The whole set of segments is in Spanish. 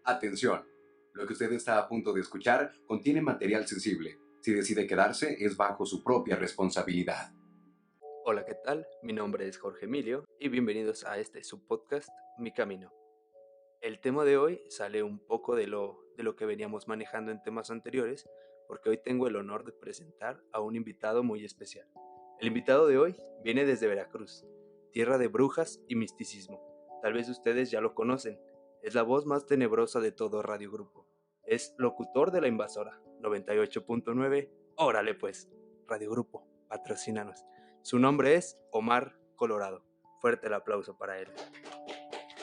Atención, lo que usted está a punto de escuchar contiene material sensible. Si decide quedarse, es bajo su propia responsabilidad. Hola, ¿qué tal? Mi nombre es Jorge Emilio y bienvenidos a este subpodcast Mi Camino. El tema de hoy sale un poco de lo que veníamos manejando en temas anteriores, porque hoy tengo el honor de presentar a un invitado muy especial. El invitado de hoy viene desde Veracruz, tierra de brujas y misticismo. Tal vez ustedes ya lo conocen. Es la voz más tenebrosa de todo Radio Grupo. Es locutor de La Invasora 98.9. Órale pues, Radio Grupo, patrocínanos. Su nombre es Omar Colorado. Fuerte el aplauso para él.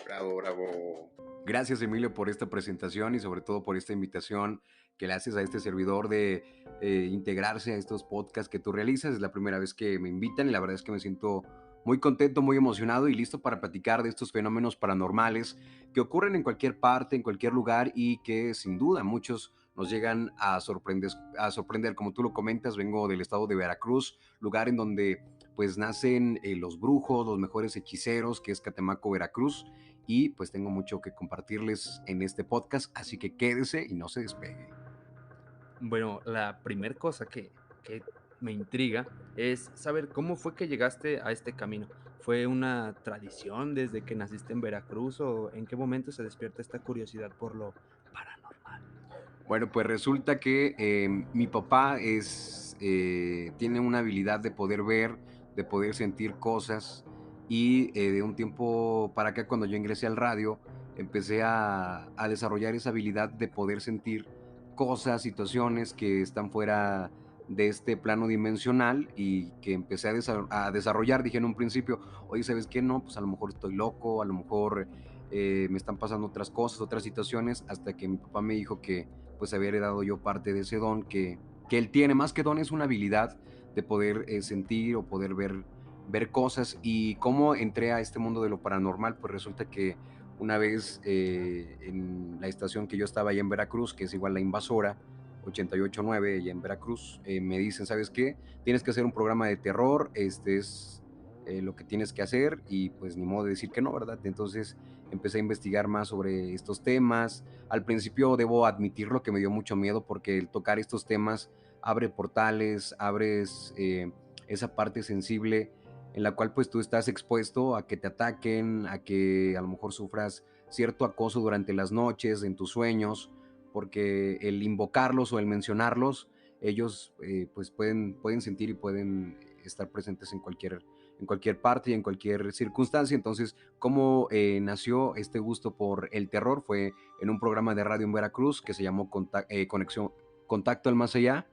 Bravo, bravo. Gracias, Emilio, por esta presentación y sobre todo por esta invitación que le haces a este servidor de integrarse a estos podcasts que tú realizas. Es la primera vez que me invitan y la verdad es que me siento muy contento, muy emocionado y listo para platicar de estos fenómenos paranormales que ocurren en cualquier parte, en cualquier lugar y que sin duda muchos nos llegan a sorprender. Como tú lo comentas, vengo del estado de Veracruz, lugar en donde pues nacen los brujos, los mejores hechiceros, que es Catemaco, Veracruz, y pues tengo mucho que compartirles en este podcast, así que quédese y no se despegue. Bueno, la primera cosa que me intriga es saber cómo fue que llegaste a este camino. ¿Fue una tradición desde que naciste en Veracruz o en qué momento se despierta esta curiosidad por lo paranormal? Bueno, pues resulta que mi papá tiene una habilidad de poder ver, de poder sentir cosas y de un tiempo para acá, cuando yo ingresé al radio, empecé a desarrollar esa habilidad de poder sentir cosas, situaciones que están fuera de este plano dimensional y que empecé a desarrollar. Dije en un principio, oye, ¿sabes qué? No, pues a lo mejor estoy loco, a lo mejor me están pasando otras cosas, otras situaciones, hasta que mi papá me dijo que pues había heredado yo parte de ese don que él tiene. Más que don, es una habilidad de poder sentir o poder ver cosas. Y cómo entré a este mundo de lo paranormal, pues resulta que una vez en la estación que yo estaba allá en Veracruz, que es igual La Invasora 88.9 allá en Veracruz, me dicen, ¿sabes qué? Tienes que hacer un programa de terror, este es lo que tienes que hacer, y pues ni modo de decir que no, ¿verdad? Entonces empecé a investigar más sobre estos temas. Al principio debo admitirlo que me dio mucho miedo, porque el tocar estos temas abre portales, abres esa parte sensible en la cual pues tú estás expuesto a que te ataquen, a que a lo mejor sufras cierto acoso durante las noches, en tus sueños, porque el invocarlos o el mencionarlos, ellos pues pueden sentir y pueden estar presentes en cualquier parte y en cualquier circunstancia. Entonces, ¿cómo nació este gusto por el terror? Fue en un programa de radio en Veracruz que se llamó Contacto al Más Allá,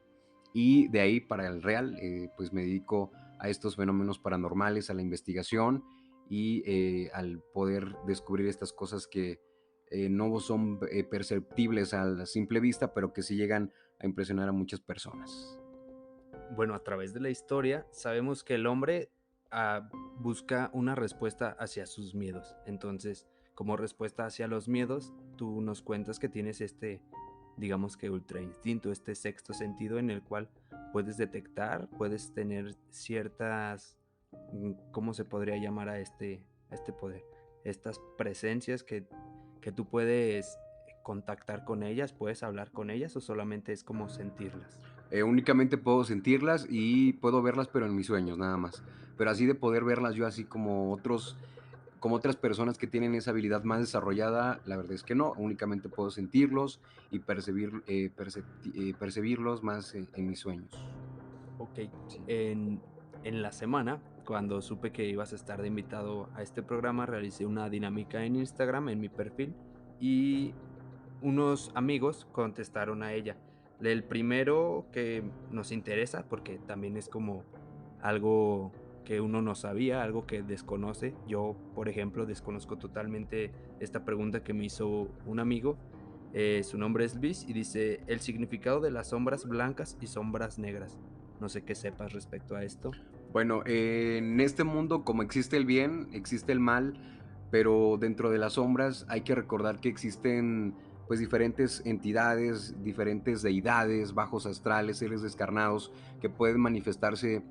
y de ahí para el real, pues me dedico a estos fenómenos paranormales, a la investigación y al poder descubrir estas cosas que no son perceptibles a la simple vista, pero que sí llegan a impresionar a muchas personas. Bueno, a través de la historia sabemos que el hombre busca una respuesta hacia sus miedos. Entonces, como respuesta hacia los miedos, tú nos cuentas que tienes este, digamos que ultra instinto, este sexto sentido en el cual puedes detectar, puedes tener ciertas, ¿cómo se podría llamar a este poder? Estas presencias que tú puedes contactar con ellas, puedes hablar con ellas o solamente es como sentirlas. Únicamente puedo sentirlas y puedo verlas, pero en mis sueños nada más. Pero así de poder verlas yo así como otras personas que tienen esa habilidad más desarrollada, la verdad es que no. Únicamente puedo sentirlos y percibirlos más en mis sueños. Ok, Sí. en la semana, cuando supe que ibas a estar de invitado a este programa, realicé una dinámica en Instagram, en mi perfil, y unos amigos contestaron a ella. El primero que nos interesa, porque también es como algo que uno no sabía, algo que desconoce. Yo, por ejemplo, desconozco totalmente esta pregunta que me hizo un amigo. Su nombre es Luis y dice el significado de las sombras blancas y sombras negras. No sé qué sepas respecto a esto. Bueno, en este mundo, como existe el bien, existe el mal, pero dentro de las sombras hay que recordar que existen pues diferentes entidades, diferentes deidades, bajos astrales, seres descarnados que pueden manifestarse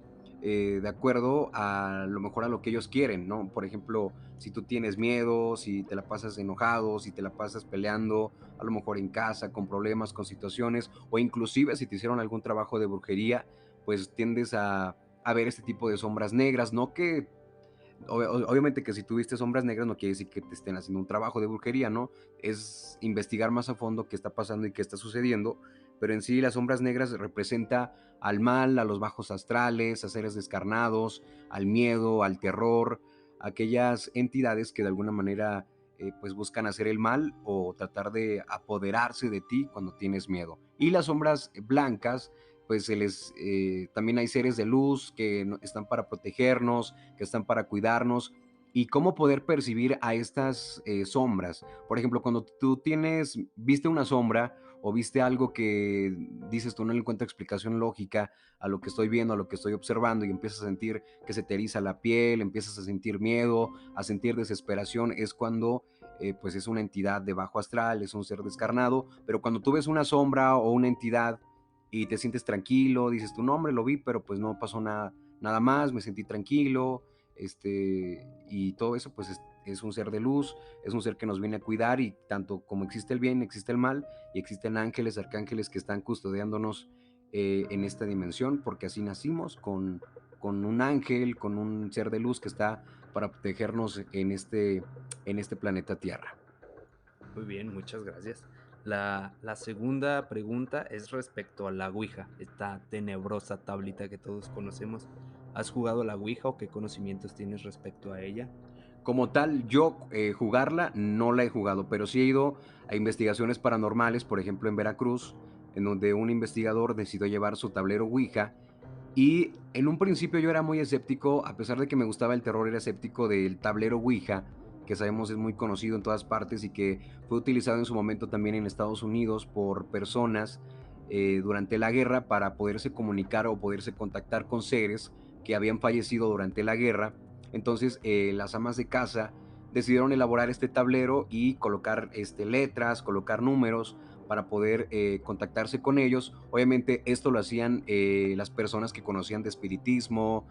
de acuerdo a lo mejor a lo que ellos quieren, ¿no? Por ejemplo, si tú tienes miedo, si te la pasas enojado, si te la pasas peleando, a lo mejor en casa, con problemas, con situaciones, o inclusive si te hicieron algún trabajo de brujería, pues tiendes a ver este tipo de sombras negras, no que obviamente que si tuviste sombras negras no quiere decir que te estén haciendo un trabajo de brujería, ¿no? Es investigar más a fondo qué está pasando y qué está sucediendo, pero en sí las sombras negras representa al mal, a los bajos astrales, a seres descarnados, al miedo, al terror, aquellas entidades que de alguna manera pues buscan hacer el mal o tratar de apoderarse de ti cuando tienes miedo. Y las sombras blancas, pues también hay seres de luz que están para protegernos, que están para cuidarnos, y cómo poder percibir a estas sombras. Por ejemplo, cuando viste una sombra o viste algo que dices tú no le encuentras explicación lógica a lo que estoy viendo, a lo que estoy observando, y empiezas a sentir que se te eriza la piel, empiezas a sentir miedo, a sentir desesperación, es cuando pues es una entidad de bajo astral, es un ser descarnado. Pero cuando tú ves una sombra o una entidad y te sientes tranquilo, dices tu nombre, lo vi, pero pues no pasó nada más, me sentí tranquilo, y todo eso pues es un ser de luz, es un ser que nos viene a cuidar, y tanto como existe el bien, existe el mal, y existen ángeles, arcángeles que están custodiándonos en esta dimensión, porque así nacimos con un ángel, con un ser de luz que está para protegernos en este planeta Tierra. Muy bien, muchas gracias. La segunda pregunta es respecto a la Ouija, esta tenebrosa tablita que todos conocemos. ¿Has jugado a la Ouija o qué conocimientos tienes respecto a ella? Como tal, yo jugarla no la he jugado, pero sí he ido a investigaciones paranormales, por ejemplo en Veracruz, en donde un investigador decidió llevar su tablero Ouija. Y en un principio yo era muy escéptico, a pesar de que me gustaba el terror, era escéptico del tablero Ouija, que sabemos es muy conocido en todas partes y que fue utilizado en su momento también en Estados Unidos por personas durante la guerra para poderse comunicar o poderse contactar con seres que habían fallecido durante la guerra. Entonces las amas de casa decidieron elaborar este tablero y colocar letras, colocar números para poder contactarse con ellos. Obviamente esto lo hacían las personas que conocían de espiritismo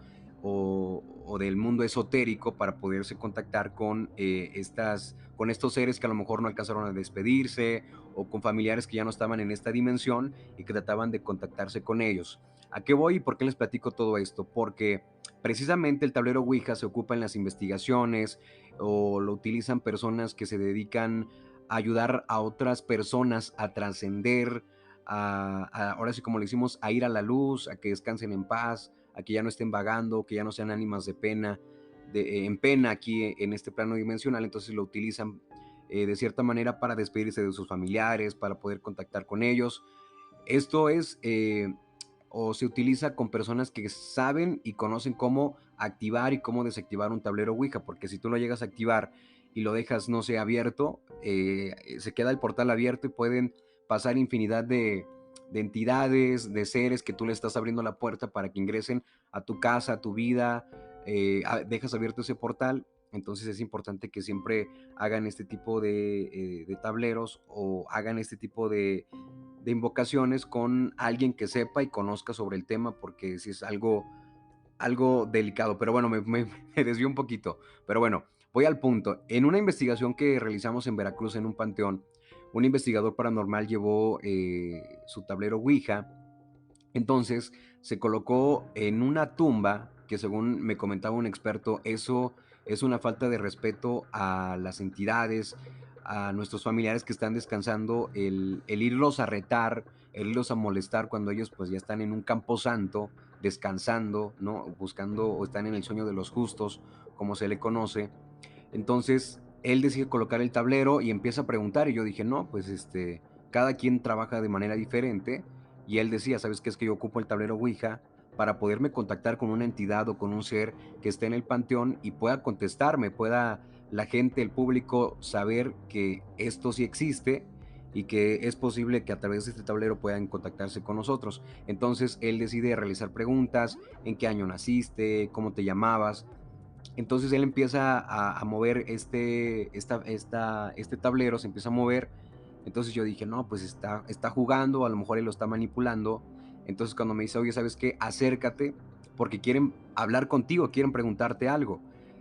o del mundo esotérico para poderse contactar con estos seres que a lo mejor no alcanzaron a despedirse, o con familiares que ya no estaban en esta dimensión y que trataban de contactarse con ellos. ¿A qué voy y por qué les platico todo esto? Porque precisamente el tablero Ouija se ocupa en las investigaciones, o lo utilizan personas que se dedican a ayudar a otras personas a trascender, ahora sí como le decimos, a ir a la luz, a que descansen en paz, a que ya no estén vagando, que ya no sean ánimas de pena, en pena aquí en este plano dimensional. Entonces lo utilizan de cierta manera para despedirse de sus familiares, para poder contactar con ellos. Esto o se utiliza con personas que saben y conocen cómo activar y cómo desactivar un tablero Ouija, porque si tú lo llegas a activar y lo dejas, no sé, abierto, se queda el portal abierto y pueden pasar infinidad de entidades, de seres que tú le estás abriendo la puerta para que ingresen a tu casa, a tu vida, dejas abierto ese portal. Entonces es importante que siempre hagan este tipo de tableros, o hagan este tipo de invocaciones con alguien que sepa y conozca sobre el tema, porque si es algo delicado. Pero bueno, me desvío un poquito. Pero bueno, voy al punto. En una investigación que realizamos en Veracruz, en un panteón, un investigador paranormal llevó su tablero Ouija. Entonces se colocó en una tumba que, según me comentaba un experto, eso es una falta de respeto a las entidades, a nuestros familiares que están descansando, el irlos a retar, el irlos a molestar cuando ellos pues ya están en un campo santo, descansando, ¿no? Buscando, o están en el sueño de los justos, como se le conoce. Entonces él decide colocar el tablero y empieza a preguntar, y yo dije, no, pues cada quien trabaja de manera diferente. Y él decía, ¿sabes qué? Es que yo ocupo el tablero Ouija para poderme contactar con una entidad o con un ser que esté en el panteón y pueda contestarme, pueda la gente, el público, saber que esto sí existe y que es posible que a través de este tablero puedan contactarse con nosotros. Entonces él decide realizar preguntas: ¿en qué año naciste? ¿Cómo te llamabas? Entonces él empieza a mover este tablero, se empieza a mover. Entonces yo dije, no, pues está jugando, a lo mejor él lo está manipulando. Entonces cuando me dice, oye, ¿sabes qué? Acércate, porque quieren hablar contigo, quieren preguntarte algo.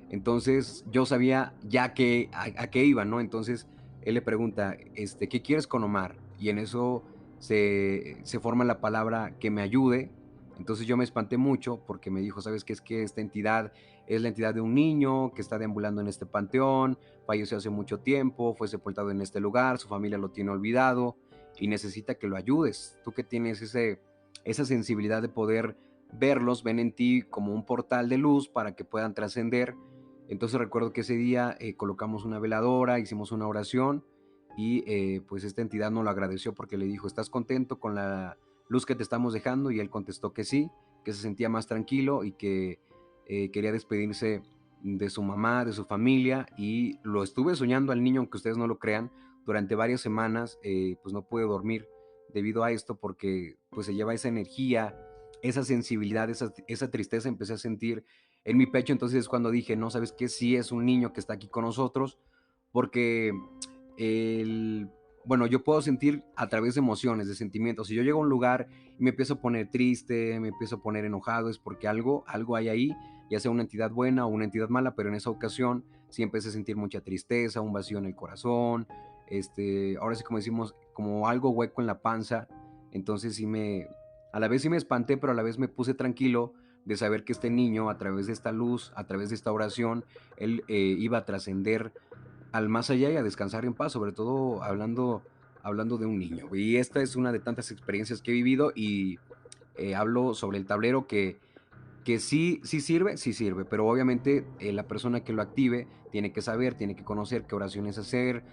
Entonces yo sabía ya que a qué iba, ¿no? Entonces él le pregunta, ¿qué quieres con Omar? Y en eso se forma la palabra que me ayude. Entonces yo me espanté mucho porque me dijo, ¿sabes qué? Es que esta entidad es la entidad de un niño que está deambulando en este panteón, falleció hace mucho tiempo, fue sepultado en este lugar, su familia lo tiene olvidado y necesita que lo ayudes. Tú que tienes esa sensibilidad de poder verlos, ven en ti como un portal de luz para que puedan trascender. Entonces recuerdo que ese día colocamos una veladora, hicimos una oración y pues esta entidad nos lo agradeció porque le dijo, ¿estás contento con la luz que te estamos dejando? Y él contestó que sí, que se sentía más tranquilo y que quería despedirse de su mamá, de su familia, y lo estuve soñando al niño, aunque ustedes no lo crean, durante varias semanas. Pues no pude dormir debido a esto porque pues se lleva esa energía, esa sensibilidad, esa tristeza empecé a sentir en mi pecho. Entonces es cuando dije, no, ¿sabes qué? Sí es un niño que está aquí con nosotros, porque el, bueno, yo puedo sentir a través de emociones, de sentimientos. Si yo llego a un lugar y me empiezo a poner triste, me empiezo a poner enojado, es porque algo hay ahí, ya sea una entidad buena o una entidad mala, pero en esa ocasión sí empecé a sentir mucha tristeza, un vacío en el corazón, ahora sí como decimos, como algo hueco en la panza. Entonces a la vez sí me espanté, pero a la vez me puse tranquilo de saber que este niño, a través de esta luz, a través de esta oración, él iba a trascender al más allá y a descansar en paz, sobre todo hablando de un niño. Y esta es una de tantas experiencias que he vivido y hablo sobre el tablero que sí sirve, pero obviamente la persona que lo active tiene que saber, tiene que conocer qué oraciones hacer,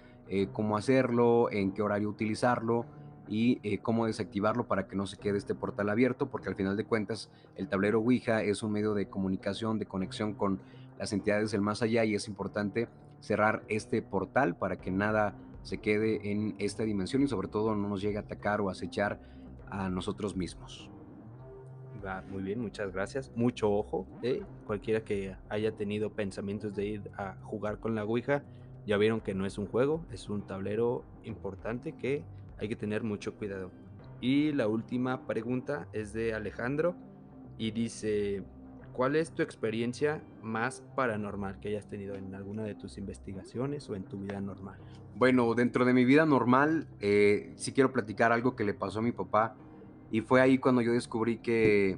cómo hacerlo, en qué horario utilizarlo y cómo desactivarlo para que no se quede este portal abierto, porque al final de cuentas el tablero Ouija es un medio de comunicación, de conexión con las entidades del más allá, y es importante cerrar este portal para que nada se quede en esta dimensión y sobre todo no nos llegue a atacar o acechar a nosotros mismos. Va, muy bien, muchas gracias. Mucho ojo, ¿eh? Cualquiera que haya tenido pensamientos de ir a jugar con la Ouija, ya vieron que no es un juego, es un tablero importante que hay que tener mucho cuidado. Y la última pregunta es de Alejandro y dice, ¿cuál es tu experiencia más paranormal que hayas tenido en alguna de tus investigaciones o en tu vida normal? Bueno, dentro de mi vida normal, sí quiero platicar algo que le pasó a mi papá, y fue ahí cuando yo descubrí que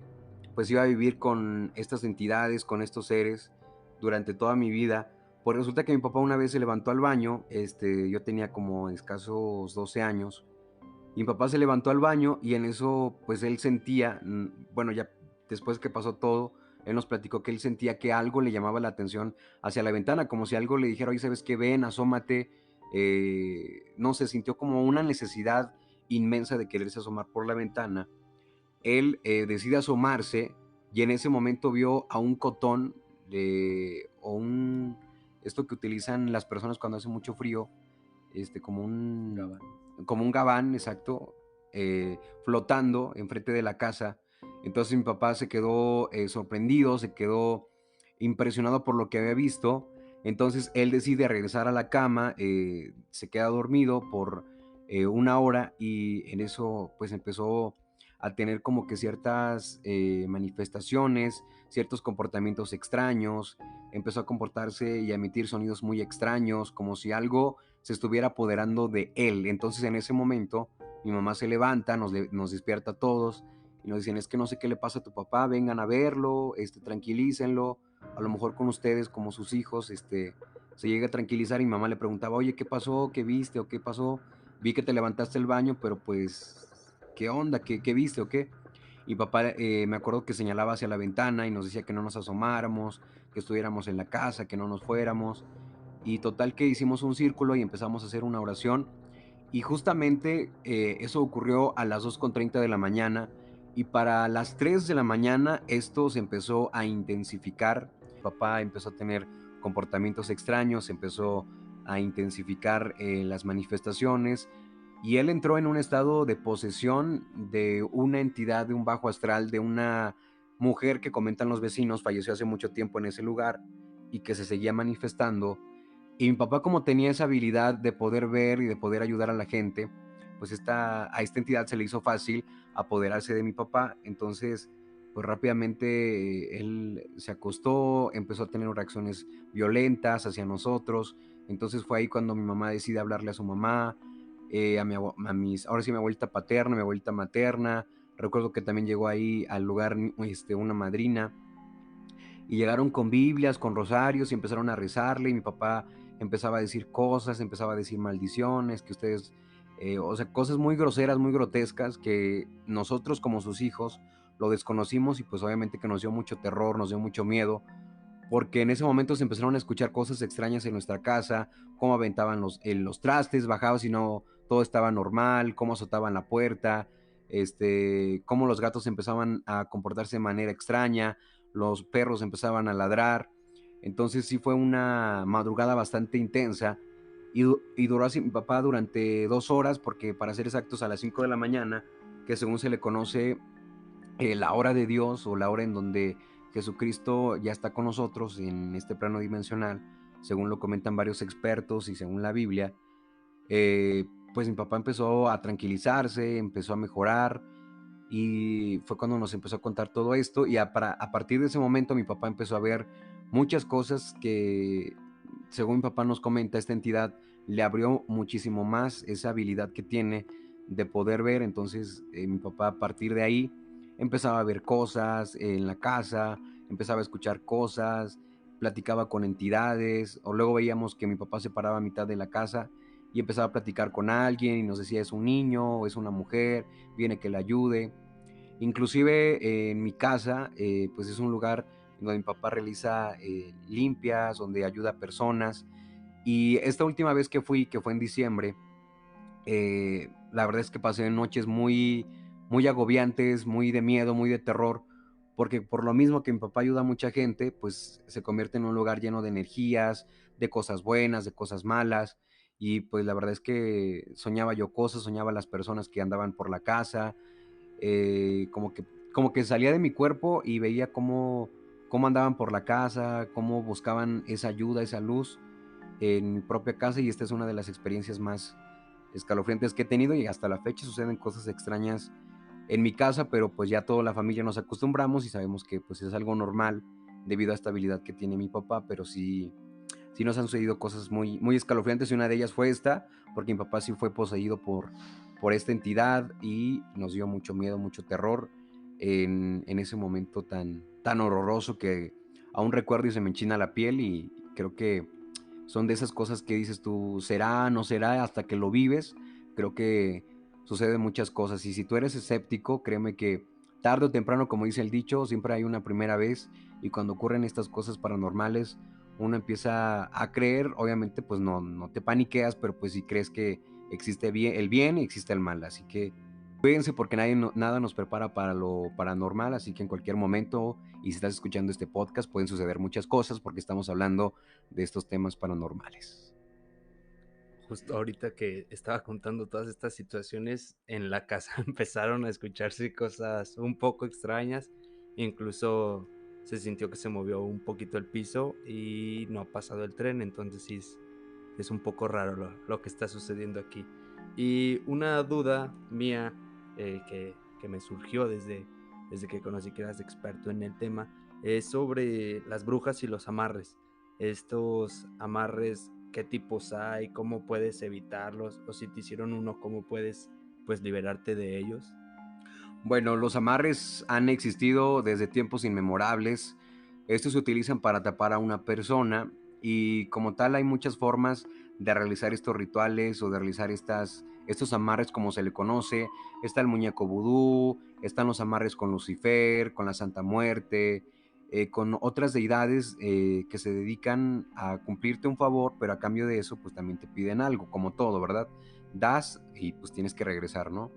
pues iba a vivir con estas entidades, con estos seres durante toda mi vida. Pues resulta que mi papá una vez se levantó al baño, yo tenía como escasos 12 años, y mi papá se levantó al baño y en eso pues él sentía, bueno, ya después que pasó todo, él nos platicó que él sentía que algo le llamaba la atención hacia la ventana, como si algo le dijera, oye, ¿sabes qué? Ven, asómate. No sé, sintió como una necesidad inmensa de quererse asomar por la ventana. Él decide asomarse y en ese momento vio a un cotón esto que utilizan las personas cuando hace mucho frío, como Gabán. como un gabán, exacto, flotando enfrente de la casa. Entonces mi papá se quedó sorprendido, se quedó impresionado por lo que había visto. Entonces él decide regresar a la cama, se queda dormido por una hora y en eso pues empezó a tener como que ciertas manifestaciones, ciertos comportamientos extraños, empezó a comportarse y a emitir sonidos muy extraños, como si algo se estuviera apoderando de él. Entonces en ese momento mi mamá se levanta, nos despierta a todos y nos dicen, es que no sé qué le pasa a tu papá, vengan a verlo, tranquilícenlo, a lo mejor con ustedes como sus hijos, se llega a tranquilizar. Y mi mamá le preguntaba, oye, ¿qué pasó? ¿Qué viste o qué pasó? Vi que te levantaste el baño, pero pues, ¿qué onda? ¿Qué viste o qué? Y papá, me acuerdo que señalaba hacia la ventana y nos decía que no nos asomáramos, que estuviéramos en la casa, que no nos fuéramos. Y total que hicimos un círculo y empezamos a hacer una oración. Y justamente eso ocurrió a las 2:30 de la mañana. Y para las 3 de la mañana esto se empezó a intensificar. Papá empezó a tener comportamientos extraños, empezó a intensificar las manifestaciones. Y él entró en un estado de posesión de una entidad, de un bajo astral, de una mujer que comentan los vecinos, falleció hace mucho tiempo en ese lugar y que se seguía manifestando. Y mi papá, como tenía esa habilidad de poder ver y de poder ayudar a la gente, pues a esta entidad se le hizo fácil apoderarse de mi papá. Entonces pues rápidamente él se acostó, empezó a tener reacciones violentas hacia nosotros. Entonces fue ahí cuando mi mamá decide hablarle a su mamá, ahora sí mi abuelita paterna, mi abuelita materna. Recuerdo que también llegó ahí al lugar una madrina y llegaron con Biblias, con rosarios y empezaron a rezarle y mi papá empezaba a decir cosas, empezaba a decir maldiciones, que ustedes, o sea, cosas muy groseras, muy grotescas que nosotros como sus hijos lo desconocimos y pues obviamente que nos dio mucho terror, nos dio mucho miedo, porque en ese momento se empezaron a escuchar cosas extrañas en nuestra casa, cómo aventaban los trastes, bajaban si no todo estaba normal, cómo azotaban la puerta, cómo los gatos empezaban a comportarse de manera extraña, los perros empezaban a ladrar. Entonces sí fue una madrugada bastante intensa y duró así mi papá durante 2 horas, porque para ser exactos a las 5 de la mañana, que según se le conoce la hora de Dios o la hora en donde Jesucristo ya está con nosotros en este plano dimensional, según lo comentan varios expertos y según la Biblia, eh, pues mi papá empezó a tranquilizarse, empezó a mejorar y fue cuando nos empezó a contar todo esto y a partir de ese momento mi papá empezó a ver muchas cosas que, según mi papá nos comenta, esta entidad le abrió muchísimo más esa habilidad que tiene de poder ver. Entonces mi papá a partir de ahí empezaba a ver cosas en la casa, empezaba a escuchar cosas, platicaba con entidades, o luego veíamos que mi papá se paraba a mitad de la casa y empezaba a platicar con alguien y nos decía es un niño o es una mujer, viene que le ayude. Inclusive en mi casa, pues es un lugar donde mi papá realiza limpias, donde ayuda a personas. Y esta última vez que fui, que fue en diciembre, la verdad es que pasé noches muy, muy agobiantes, muy de miedo, muy de terror, porque por lo mismo que mi papá ayuda a mucha gente, pues se convierte en un lugar lleno de energías, de cosas buenas, de cosas malas. Y pues la verdad es que soñaba yo cosas, soñaba las personas que andaban por la casa, como como que salía de mi cuerpo y veía cómo andaban por la casa, cómo buscaban esa ayuda, esa luz en mi propia casa, y esta es una de las experiencias más escalofriantes que he tenido y hasta la fecha suceden cosas extrañas en mi casa, pero pues ya toda la familia nos acostumbramos y sabemos que pues es algo normal debido a esta habilidad que tiene mi papá, pero sí nos han sucedido cosas muy, muy escalofriantes y una de ellas fue esta, porque mi papá sí fue poseído por esta entidad y nos dio mucho miedo, mucho terror en ese momento tan, tan horroroso que aún recuerdo y se me enchina la piel y creo que son de esas cosas que dices tú, será, no será, hasta que lo vives. Creo que suceden muchas cosas y si tú eres escéptico, créeme que tarde o temprano, como dice el dicho, siempre hay una primera vez y cuando ocurren estas cosas paranormales, uno empieza a creer, obviamente pues no te paniqueas, pero pues si crees que existe el bien y existe el mal, así que cuídense porque nada nos prepara para lo paranormal, así que en cualquier momento, y si estás escuchando este podcast, pueden suceder muchas cosas porque estamos hablando de estos temas paranormales. Justo ahorita que estaba contando todas estas situaciones, en la casa empezaron a escucharse cosas un poco extrañas, incluso se sintió que se movió un poquito el piso y no ha pasado el tren, entonces sí es un poco raro lo que está sucediendo aquí. Y una duda mía que me surgió desde que conocí que eras experto en el tema es sobre las brujas y los amarres. Estos amarres, ¿qué tipos hay? ¿Cómo puedes evitarlos? O si te hicieron uno, ¿cómo puedes pues liberarte de ellos? Bueno, los amarres han existido desde tiempos inmemorables. Estos se utilizan para tapar a una persona y como tal hay muchas formas de realizar estos rituales o de realizar estos amarres como se le conoce. Está el muñeco vudú, están los amarres con Lucifer, con la Santa Muerte, con otras deidades que se dedican a cumplirte un favor, pero a cambio de eso pues también te piden algo, como todo, ¿verdad? Das y pues tienes que regresar, ¿no?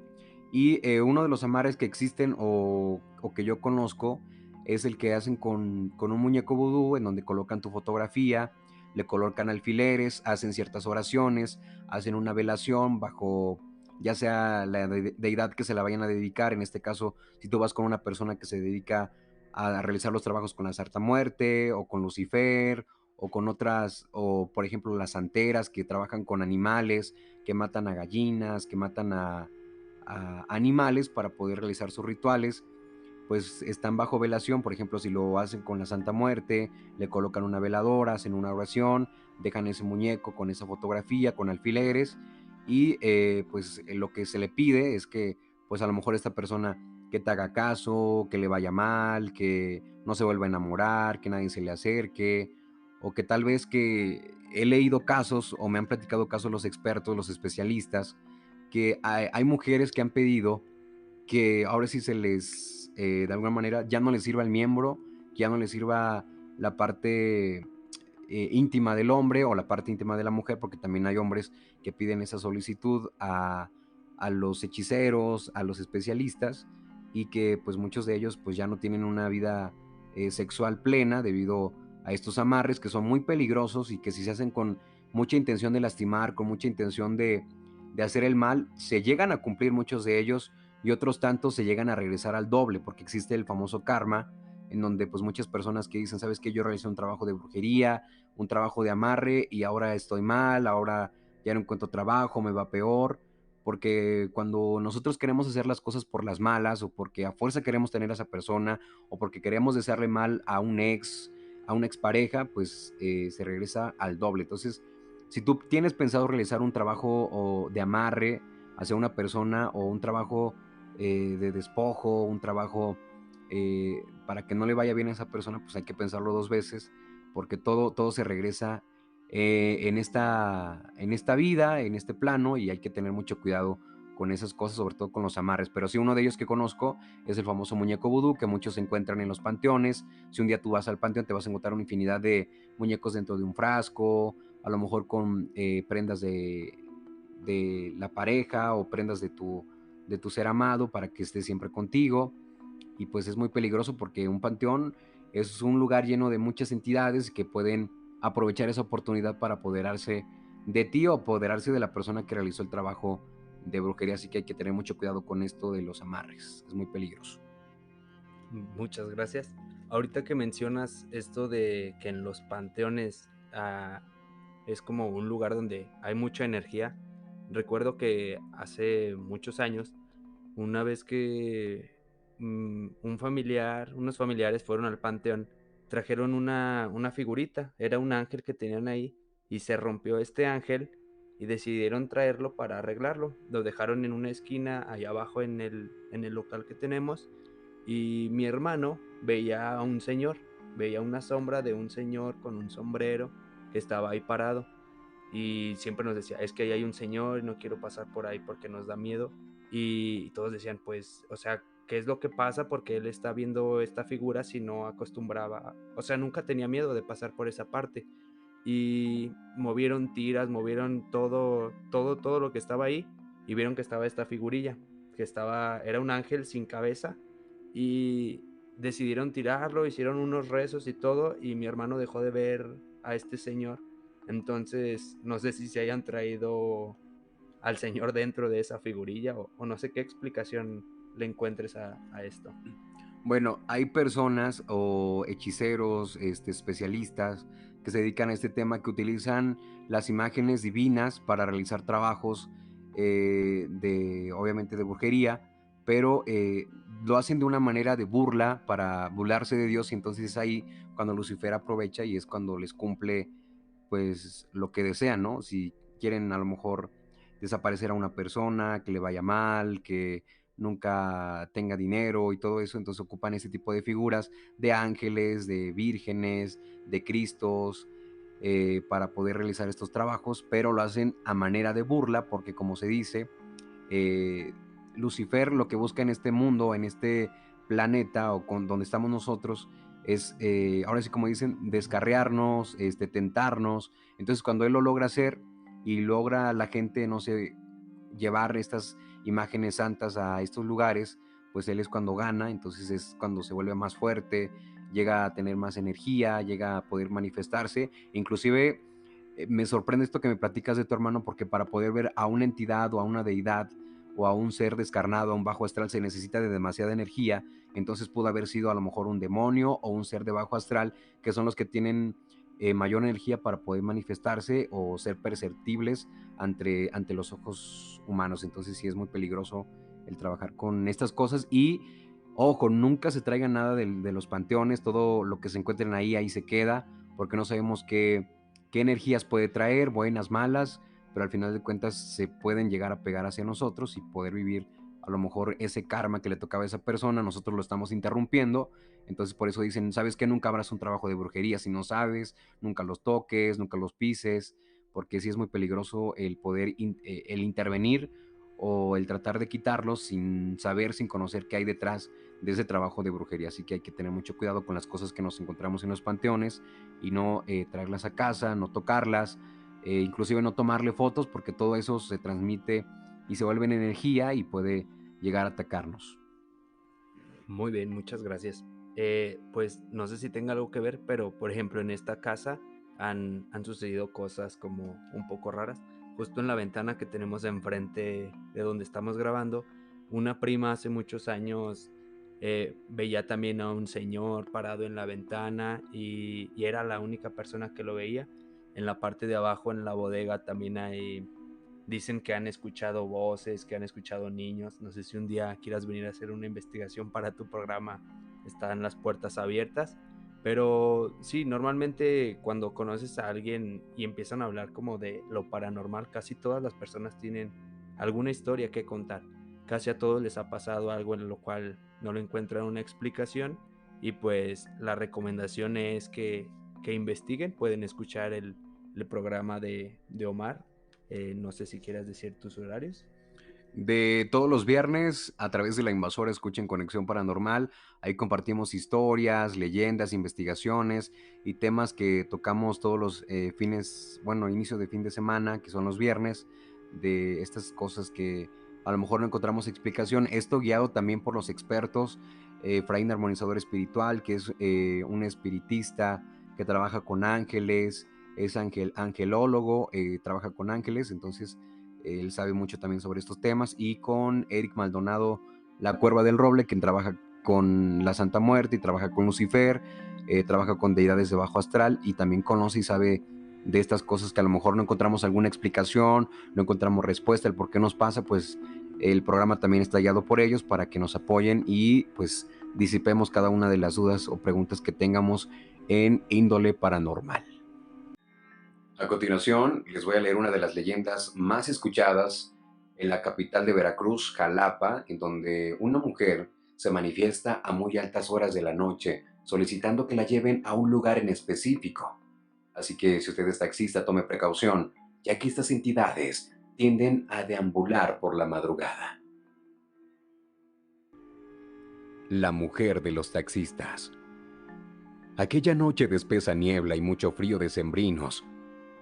Y uno de los amarres que existen o que yo conozco es el que hacen con un muñeco vudú en donde colocan tu fotografía, le colocan alfileres, hacen ciertas oraciones, hacen una velación bajo ya sea la deidad que se la vayan a dedicar. En este caso, si tú vas con una persona que se dedica a realizar los trabajos con la Santa Muerte o con Lucifer o con otras, o por ejemplo las santeras que trabajan con animales, que matan a gallinas, que matan a animales para poder realizar sus rituales. pues están bajo velación. Por ejemplo, si lo hacen con la Santa Muerte, le colocan una veladora, hacen una oración, dejan ese muñeco con esa fotografía, con alfileres, y pues lo que se le pide es que pues a lo mejor esta persona que te haga caso, que le vaya mal, que no se vuelva a enamorar, que nadie se le acerque, o que tal vez, que he leído casos o me han platicado casos los expertos, los especialistas, que hay mujeres que han pedido que ahora sí se les, de alguna manera, ya no les sirva el miembro, que ya no les sirva la parte íntima del hombre o la parte íntima de la mujer, porque también hay hombres que piden esa solicitud a los hechiceros, a los especialistas, y que pues muchos de ellos pues ya no tienen una vida sexual plena debido a estos amarres que son muy peligrosos, y que si se hacen con mucha intención de lastimar, con mucha intención de hacer el mal, se llegan a cumplir muchos de ellos, y otros tantos se llegan a regresar al doble, porque existe el famoso karma, en donde pues muchas personas que dicen, sabes que yo realicé un trabajo de brujería, un trabajo de amarre, y ahora estoy mal, ahora ya no encuentro trabajo, me va peor, porque cuando nosotros queremos hacer las cosas por las malas, o porque a fuerza queremos tener a esa persona, o porque queremos desearle mal a un ex, a una expareja, pues se regresa al doble. Entonces, si tú tienes pensado realizar un trabajo de amarre hacia una persona, o un trabajo de despojo, un trabajo para que no le vaya bien a esa persona, pues hay que pensarlo dos veces, porque todo se regresa en esta vida, en este plano, y hay que tener mucho cuidado con esas cosas, sobre todo con los amarres. Pero sí, uno de ellos que conozco es el famoso muñeco vudú, que muchos se encuentran en los panteones. Si un día tú vas al panteón, te vas a encontrar una infinidad de muñecos dentro de un frasco, a lo mejor con prendas de la pareja, o prendas de tu ser amado, para que esté siempre contigo. Y pues es muy peligroso, porque un panteón es un lugar lleno de muchas entidades que pueden aprovechar esa oportunidad para apoderarse de ti, o apoderarse de la persona que realizó el trabajo de brujería. Así que hay que tener mucho cuidado con esto de los amarres, es muy peligroso. Muchas gracias. Ahorita que mencionas esto de que en los panteones es como un lugar donde hay mucha energía, recuerdo que hace muchos años, una vez que unos familiares fueron al panteón, trajeron una figurita, era un ángel que tenían ahí, y se rompió este ángel y decidieron traerlo para arreglarlo. Lo dejaron en una esquina allá abajo en el local que tenemos, y mi hermano veía a un señor, veía una sombra de un señor con un sombrero que estaba ahí parado, y siempre nos decía, es que ahí hay un señor y no quiero pasar por ahí porque nos da miedo. Y todos decían, pues, o sea, ¿qué es lo que pasa? Porque él está viendo esta figura si no acostumbraba, o sea, nunca tenía miedo de pasar por esa parte. Y movieron tiras, movieron todo lo que estaba ahí, y vieron que estaba esta figurilla, era un ángel sin cabeza, y decidieron tirarlo, hicieron unos rezos y todo, y mi hermano dejó de ver a este señor. Entonces, no sé si se hayan traído al señor dentro de esa figurilla, o no sé qué explicación le encuentres a esto. Bueno, hay personas o hechiceros, especialistas que se dedican a este tema, que utilizan las imágenes divinas para realizar trabajos obviamente de brujería, pero lo hacen de una manera de burla, para burlarse de Dios, y entonces es ahí cuando Lucifer aprovecha, y es cuando les cumple pues lo que desean, ¿no? Si quieren a lo mejor desaparecer a una persona, que le vaya mal, que nunca tenga dinero y todo eso, entonces ocupan ese tipo de figuras de ángeles, de vírgenes, de cristos, para poder realizar estos trabajos, pero lo hacen a manera de burla, porque como se dice, eh, Lucifer lo que busca en este mundo, en este planeta, o con donde estamos nosotros, es, ahora sí como dicen, descarriarnos, tentarnos. Entonces cuando él lo logra hacer, y logra a la gente, no sé, llevar estas imágenes santas a estos lugares, pues él es cuando gana. Entonces es cuando se vuelve más fuerte, llega a tener más energía, llega a poder manifestarse. Inclusive me sorprende esto que me platicas de tu hermano, porque para poder ver a una entidad, o a una deidad, o a un ser descarnado, a un bajo astral, se necesita de demasiada energía. Entonces pudo haber sido a lo mejor un demonio, o un ser de bajo astral, que son los que tienen mayor energía para poder manifestarse o ser perceptibles ante los ojos humanos. Entonces sí es muy peligroso el trabajar con estas cosas. Y Ojo, nunca se traigan nada de los panteones, todo lo que se encuentren ahí se queda, porque no sabemos qué energías puede traer, buenas, malas, pero al final de cuentas se pueden llegar a pegar hacia nosotros y poder vivir a lo mejor ese karma que le tocaba a esa persona, nosotros lo estamos interrumpiendo. Entonces por eso dicen, ¿sabes qué? Nunca abras un trabajo de brujería si no sabes, nunca los toques, nunca los pises, porque sí es muy peligroso el poder, el intervenir o el tratar de quitarlos sin saber, sin conocer qué hay detrás de ese trabajo de brujería. Así que hay que tener mucho cuidado con las cosas que nos encontramos en los panteones y no traerlas a casa, no tocarlas, inclusive no tomarle fotos, porque todo eso se transmite y se vuelve en energía y puede llegar a atacarnos. Muy bien, muchas gracias. Pues no sé si tenga algo que ver, pero por ejemplo en esta casa han sucedido cosas como un poco raras. Justo en la ventana que tenemos enfrente de donde estamos grabando, una prima hace muchos años veía también a un señor parado en la ventana y era la única persona que lo veía. En la parte de abajo, en la bodega, también hay. Dicen que han escuchado voces, que han escuchado niños. No sé si un día quieras venir a hacer una investigación para tu programa. Están las puertas abiertas. Pero sí, normalmente cuando conoces a alguien y empiezan a hablar como de lo paranormal, casi todas las personas tienen alguna historia que contar. Casi a todos les ha pasado algo en lo cual no le encuentran una explicación. Y pues la recomendación es que investiguen. Pueden escuchar el programa de Omar. No sé si quieras decir tus horarios. De todos los viernes, a través de La Invasora, escuchen Conexión Paranormal. Ahí compartimos historias, leyendas, investigaciones y temas que tocamos todos los inicio de fin de semana, que son los viernes, de estas cosas que a lo mejor no encontramos explicación. Esto guiado también por los expertos, Efraín Armonizador Espiritual, que es un espiritista que trabaja con ángeles, es angelólogo, trabaja con ángeles, entonces él sabe mucho también sobre estos temas, y con Eric Maldonado, la Cuerva del Roble, quien trabaja con la Santa Muerte y trabaja con Lucifer, trabaja con deidades de bajo astral y también conoce y sabe de estas cosas que a lo mejor no encontramos alguna explicación, no encontramos respuesta, el por qué nos pasa. Pues el programa también está guiado por ellos para que nos apoyen y pues disipemos cada una de las dudas o preguntas que tengamos en índole paranormal. A continuación, les voy a leer una de las leyendas más escuchadas en la capital de Veracruz, Jalapa, en donde una mujer se manifiesta a muy altas horas de la noche solicitando que la lleven a un lugar en específico. Así que si usted es taxista, tome precaución, ya que estas entidades tienden a deambular por la madrugada. La mujer de los taxistas. Aquella noche de espesa niebla y mucho frío decembrinos,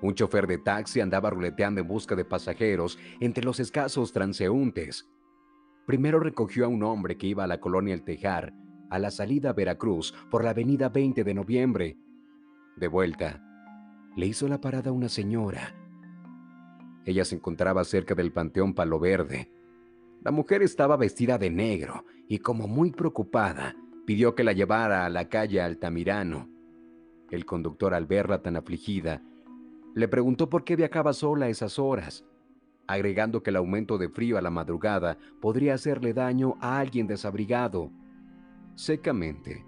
un chofer de taxi andaba ruleteando en busca de pasajeros entre los escasos transeúntes. Primero recogió a un hombre que iba a la colonia El Tejar, a la salida a Veracruz por la avenida 20 de noviembre. De vuelta, le hizo la parada a una señora. Ella se encontraba cerca del Panteón Palo Verde. La mujer estaba vestida de negro y, como muy preocupada, pidió que la llevara a la calle Altamirano. El conductor, al verla tan afligida, le preguntó por qué viajaba sola a esas horas, agregando que el aumento de frío a la madrugada podría hacerle daño a alguien desabrigado. Secamente,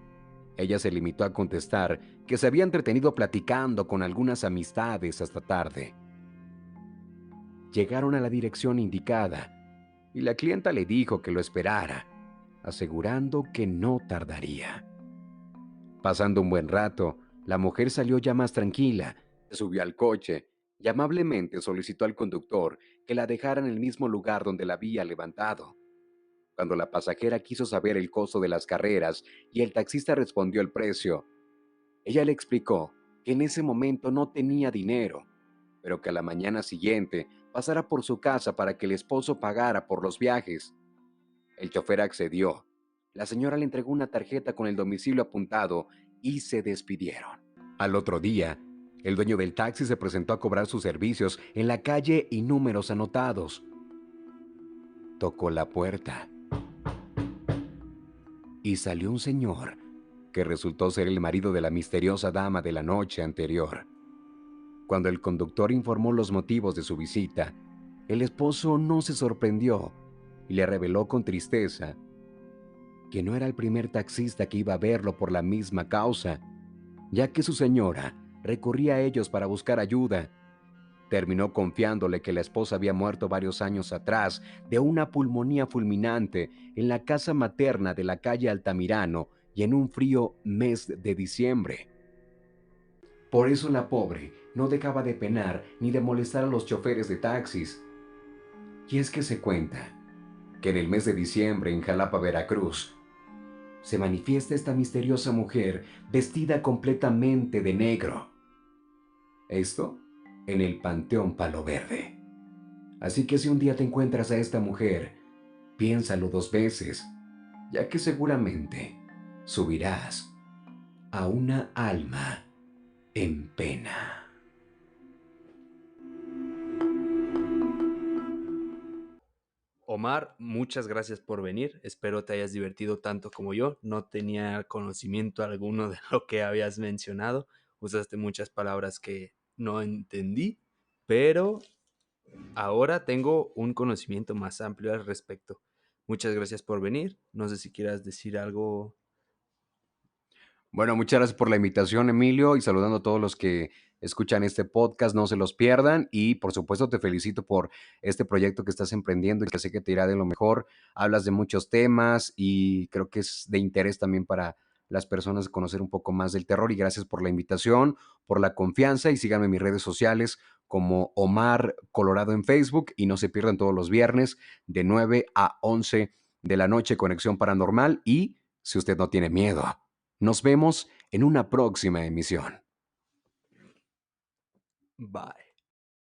ella se limitó a contestar que se había entretenido platicando con algunas amistades hasta tarde. Llegaron a la dirección indicada y la clienta le dijo que lo esperara, asegurando que no tardaría. Pasando un buen rato, la mujer salió ya más tranquila, se subió al coche y amablemente solicitó al conductor que la dejara en el mismo lugar donde la había levantado. Cuando la pasajera quiso saber el costo de las carreras y el taxista respondió el precio, ella le explicó que en ese momento no tenía dinero, pero que a la mañana siguiente pasara por su casa para que el esposo pagara por los viajes. El chofer accedió. La señora le entregó una tarjeta con el domicilio apuntado y se despidieron. Al otro día, el dueño del taxi se presentó a cobrar sus servicios en la calle y números anotados. Tocó la puerta y salió un señor que resultó ser el marido de la misteriosa dama de la noche anterior. Cuando el conductor informó los motivos de su visita, el esposo no se sorprendió y le reveló con tristeza que no era el primer taxista que iba a verlo por la misma causa, ya que su señora recurría a ellos para buscar ayuda. Terminó confiándole que la esposa había muerto varios años atrás de una pulmonía fulminante en la casa materna de la calle Altamirano y en un frío mes de diciembre. Por eso la pobre no dejaba de penar ni de molestar a los choferes de taxis. Y es que se cuenta que en el mes de diciembre en Jalapa, Veracruz, se manifiesta esta misteriosa mujer vestida completamente de negro. Esto en el Panteón Palo Verde. Así que si un día te encuentras a esta mujer, piénsalo dos veces, ya que seguramente subirás a una alma en pena. Omar, muchas gracias por venir. Espero te hayas divertido tanto como yo. No tenía conocimiento alguno de lo que habías mencionado. Usaste muchas palabras que no entendí, pero ahora tengo un conocimiento más amplio al respecto. Muchas gracias por venir. No sé si quieras decir algo. Bueno, muchas gracias por la invitación, Emilio, y saludando a todos los que escuchan este podcast, no se los pierdan y por supuesto te felicito por este proyecto que estás emprendiendo y que sé que te irá de lo mejor. Hablas de muchos temas y creo que es de interés también para las personas conocer un poco más del terror y gracias por la invitación, por la confianza y síganme en mis redes sociales como Omar Colorado en Facebook y no se pierdan todos los viernes de 9 a 11 de la noche Conexión Paranormal y si usted no tiene miedo. Nos vemos en una próxima emisión. Bye.